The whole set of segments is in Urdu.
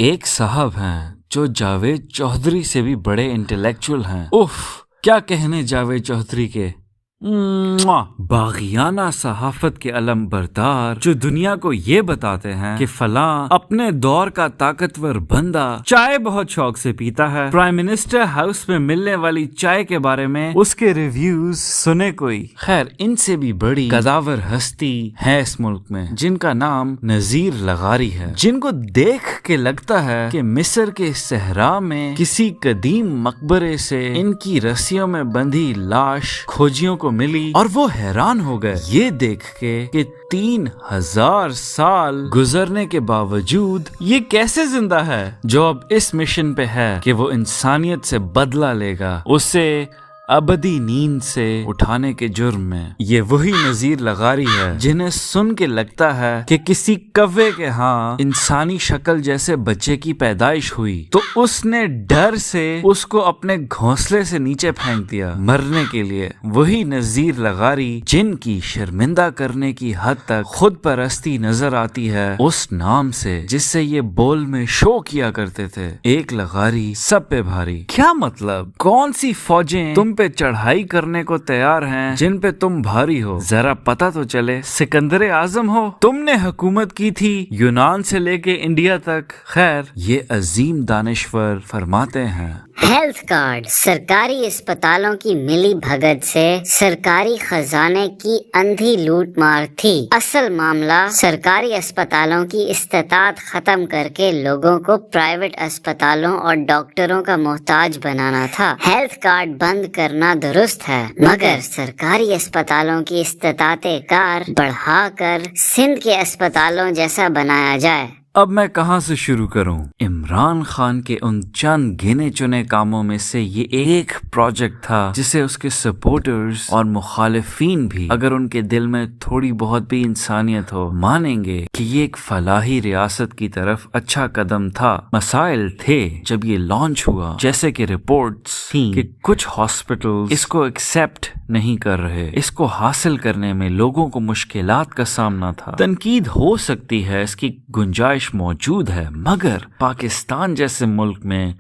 ایک صاحب ہیں جو جاوید چودھری سے بھی بڑے انٹلیکچوئل ہیں. کیا کہنے جاوید چودھری کے. باغیانہ صحافت کے علم بردار جو دنیا کو یہ بتاتے ہیں کہ فلاں اپنے دور کا طاقتور بندہ چائے بہت شوق سے پیتا ہے. پرائم منسٹر ہاؤس میں ملنے والی چائے کے بارے میں اس کے ریویوز سنے کوئی. خیر، ان سے بھی بڑی قداور ہستی ہے اس ملک میں جن کا نام نذیر لغاری ہے، جن کو دیکھ کے لگتا ہے کہ مصر کے صحرا میں کسی قدیم مقبرے سے ان کی رسیوں میں بندھی لاش کھوجیوں کو ملی، اور وہ حیران ہو گئے یہ دیکھ کے کہ 3000 سال گزرنے کے باوجود یہ کیسے زندہ ہے، جو اب اس مشن پہ ہے کہ وہ انسانیت سے بدلہ لے گا، اسے ابدی نیند سے اٹھانے کے جرم میں. یہ وہی نذیر لغاری ہے جنہیں سن کے لگتا ہے کہ کسی کوے کے ہاں انسانی شکل جیسے بچے کی پیدائش ہوئی تو اس نے ڈر سے اس کو اپنے گھونسلے سے نیچے پھینک دیا مرنے کے لیے. وہی نذیر لغاری جن کی شرمندہ کرنے کی حد تک خود پرستی نظر آتی ہے اس نام سے جس سے یہ بول میں شو کیا کرتے تھے. ایک لغاری سب پہ بھاری. کیا مطلب؟ کون سی فوجیں تم پہ چڑھائی کرنے کو تیار ہیں جن پہ تم بھاری ہو؟ ذرا پتہ تو چلے. سکندر اعظم ہو، تم نے حکومت کی تھی یونان سے لے کے انڈیا تک. خیر، یہ عظیم دانشور فرماتے ہیں ہیلتھ کارڈ سرکاری اسپتالوں کی ملی بھگت سے سرکاری خزانے کی اندھی لوٹ مار تھی. اصل معاملہ سرکاری اسپتالوں کی استطاعت ختم کر کے لوگوں کو پرائیویٹ اسپتالوں اور ڈاکٹروں کا محتاج بنانا تھا. ہیلتھ کارڈ بند کرنا درست ہے، مگر سرکاری اسپتالوں کی استطاعت کار بڑھا کر سندھ کے اسپتالوں جیسا بنایا جائے. اب میں کہاں سے شروع کروں؟ عمران خان کے ان چند گنے چنے کاموں میں سے یہ ایک پروجیکٹ تھا جسے اس کے سپورٹرز اور مخالفین بھی، اگر ان کے دل میں تھوڑی بہت بھی انسانیت ہو، مانیں گے کہ یہ ایک فلاحی ریاست کی طرف اچھا قدم تھا. مسائل تھے جب یہ لانچ ہوا، جیسے کہ رپورٹس تھیں کہ کچھ ہاسپٹل اس کو ایکسپٹ نہیں کر رہے. اس کو حاصل کرنے میں لوگوں کو مشکلات کا سامنا تھا. تنقید ہو سکتی ہے، اس کی گنجائش موجود ہے، مگر پاکستان جیسے ملک میں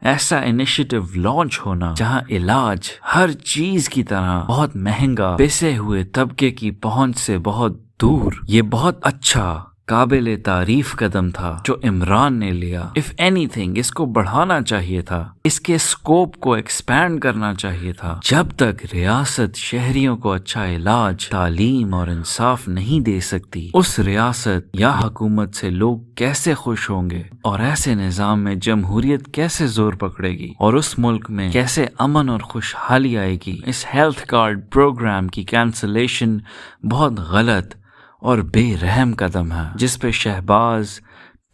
ایسا انیشیٹو لانچ ہونا جہاں علاج ہر چیز کی طرح بہت مہنگا، پسے ہوئے طبقے کی پہنچ سے بہت دور، یہ بہت اچھا قابل تعریف قدم تھا جو عمران نے لیا. اف اینی تھنگ اس کو بڑھانا چاہیے تھا، اس کے اسکوپ کو ایکسپینڈ کرنا چاہیے تھا. جب تک ریاست شہریوں کو اچھا علاج، تعلیم اور انصاف نہیں دے سکتی، اس ریاست یا حکومت سے لوگ کیسے خوش ہوں گے، اور ایسے نظام میں جمہوریت کیسے زور پکڑے گی، اور اس ملک میں کیسے امن اور خوشحالی آئے گی. اس ہیلتھ کارڈ پروگرام کی کینسلیشن بہت غلط اور بے رحم قدم ہے جس پہ شہباز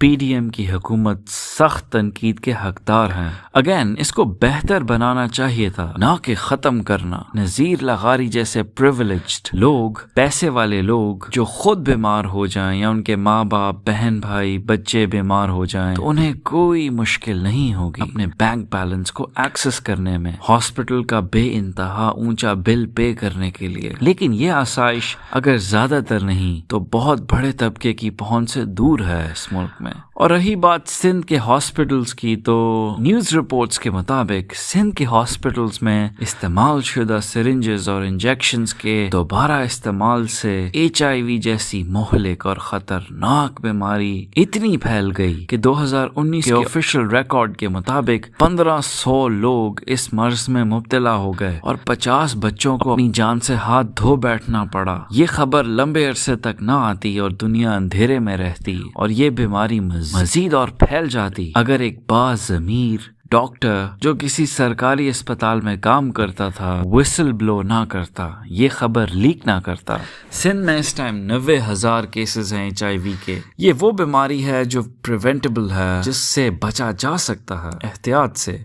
پی ڈی ایم کی حکومت سخت تنقید کے حقدار ہیں. اگین اس کو بہتر بنانا چاہیے تھا، نہ کہ ختم کرنا. نذیر لغاری جیسے پریویلیجڈ لوگ، پیسے والے لوگ جو خود بیمار ہو جائیں یا ان کے ماں باپ، بہن بھائی، بچے بیمار ہو جائیں تو انہیں کوئی مشکل نہیں ہوگی اپنے بینک بیلنس کو ایکسس کرنے میں، ہاسپٹل کا بے انتہا اونچا بل پے کرنے کے لیے. لیکن یہ آسائش اگر زیادہ تر نہیں تو بہت بڑے طبقے کی پہنچ سے دور ہے اس ملک میں. اور رہی بات سندھ کے ہاسپٹلز کی، تو نیوز رپورٹس کے مطابق سندھ کے ہاسپٹلز میں استعمال شدہ سرنجز اور انجیکشنز کے دوبارہ استعمال سے HIV جیسی مہلک اور خطرناک بیماری اتنی پھیل گئی کہ 2019 کے آفیشیل ریکارڈ کے مطابق 1500 لوگ اس مرض میں مبتلا ہو گئے اور 50 بچوں کو اپنی جان سے ہاتھ دھو بیٹھنا پڑا. یہ خبر لمبے عرصے تک نہ آتی اور دنیا اندھیرے میں رہتی، اور یہ بیماری مزید اور پھیل جاتی اگر ایک باضمیر ڈاکٹر جو کسی سرکاری اسپتال میں کام کرتا تھا وسل بلو نہ کرتا، یہ خبر لیک نہ کرتا. سندھ میں اس ٹائم 90,000 کیسز ہیں HIV کے. یہ وہ بیماری ہے جو پریونٹیبل ہے، جس سے بچا جا سکتا ہے احتیاط سے،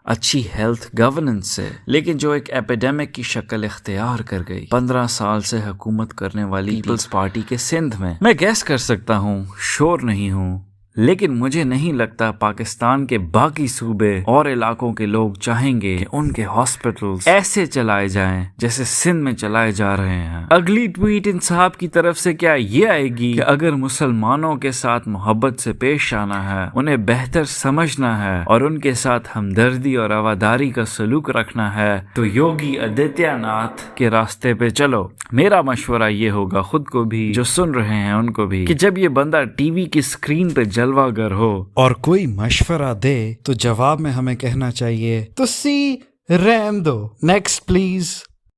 اچھی ہیلتھ گورننس سے. لیکن جو ایک ایپیڈیمک کی شکل اختیار کر گئی 15 سال سے حکومت کرنے والی پیپلز پارٹی کے سندھ میں، میں گیس کر سکتا ہوں، شور نہیں ہوں، لیکن مجھے نہیں لگتا پاکستان کے باقی صوبے اور علاقوں کے لوگ چاہیں گے کہ ان کے ہاسپٹلز ایسے چلائے جائیں جیسے سندھ میں چلائے جا رہے ہیں۔ اگلی ٹویٹ انصاف کی طرف سے کیا یہ آئے گی کہ اگر مسلمانوں کے ساتھ محبت سے پیش آنا ہے، انہیں بہتر سمجھنا ہے اور ان کے ساتھ ہمدردی اور رواداری کا سلوک رکھنا ہے تو یوگی آدتیہ ناتھ کے راستے پہ چلو۔ میرا مشورہ یہ ہوگا خود کو بھی، جو سن رہے ہیں ان کو بھی، کہ جب یہ بندہ ٹی وی کی اسکرین پہ جلوہ گر ہو اور کوئی مشورہ دے تو جواب میں ہمیں کہنا چاہیے تو سی رحم دو۔ Next please.